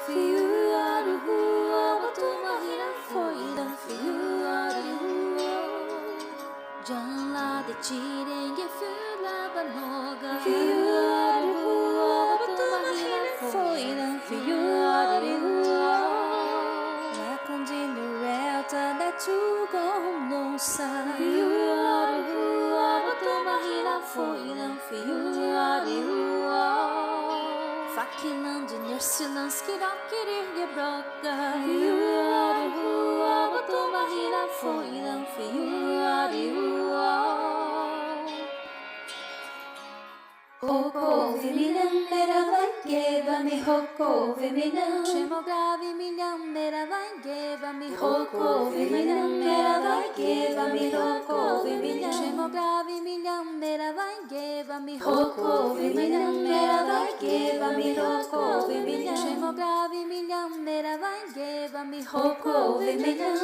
Fiuaruhua, Batumahina Foida, Fiuaruhua. Janla de Chiringue, Fula Banoga, Fiuaruhua, Batumahina Foida, Fiuaruhua. La Condinurelta da Tugom Nossa, Fiuaruhua, Batumahina Foida, Fiuaruhua. Fakiland Nursilands Kirakir Gebroka Fiuaruhua Batumahina Foilan Fiuaruhua Hoko Viminan Mera Vaigeva Mi Hoko Viminan Chemogavi Milham Mera Vaigeva Mi Hoko Viminan Mera Vaigeva Mi Hoko Viminan Chemogavi Milham Mera Vaigeva Mi Hoko Viminan Mera Vaigeva Mi Hoko Viminan Chemogavi Milham Mera Vaigeva Mi Hoko Viminan